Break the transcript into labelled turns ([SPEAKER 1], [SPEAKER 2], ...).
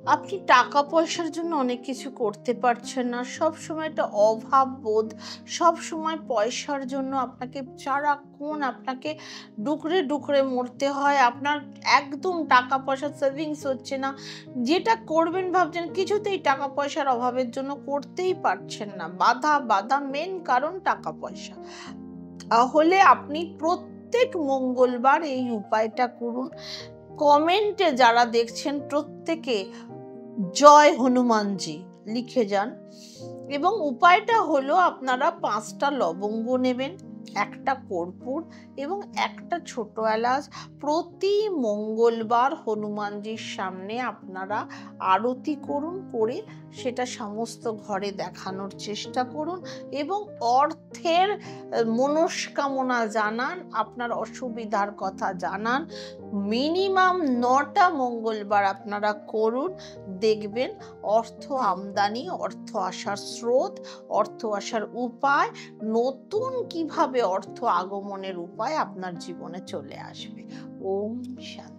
[SPEAKER 1] আপনি টাকা পয়সার জন্য অনেক কিছু করতে পারছেন না। সবসময় একটা অভাব বোধ, সবসময় পয়সার জন্য আপনাকে সারাক্ষণ আপনাকে ডুকরে, ডুকরে মরতে হয়। আপনার একদম টাকা পয়সা সেভিংস হচ্ছে না। যেটা করবেন ভাবছেন কিছুতেই টাকা পয়সার অভাবের জন্য করতেই পারছেন না। বাধা, বাধা মেইন কারণ টাকা পয়সা। তাহলে আপনি প্রত্যেক মঙ্গলবার এই উপায়টা করুন। কমেন্টে যারা দেখছেন প্রত্যেকে জয় হনুমানজি লিখে যান এবং উপায়টা হলো আপনারা ৫টা লবঙ্গ নেবেন, একটা কর্পূর এবং একটা ছোট এলাচ। প্রতি মঙ্গলবার হনুমানজির সামনে আপনারা আরতি করুন, করে সেটা সমস্ত ঘরে দেখানোর চেষ্টা করুন এবং অর্থের মনস্কামনা জানান, আপনার অসুবিধার কথা জানান। মিনিমাম ৯টা মঙ্গলবার আপনারা করুন, দেখবেন অর্থ আমদানি, অর্থ আসার স্রোত, অর্থ আসার উপায়, নতুন কিভাবে অর্থ আগমনের উপায় আপনার জীবনে চলে আসবে। ওম শান্তি।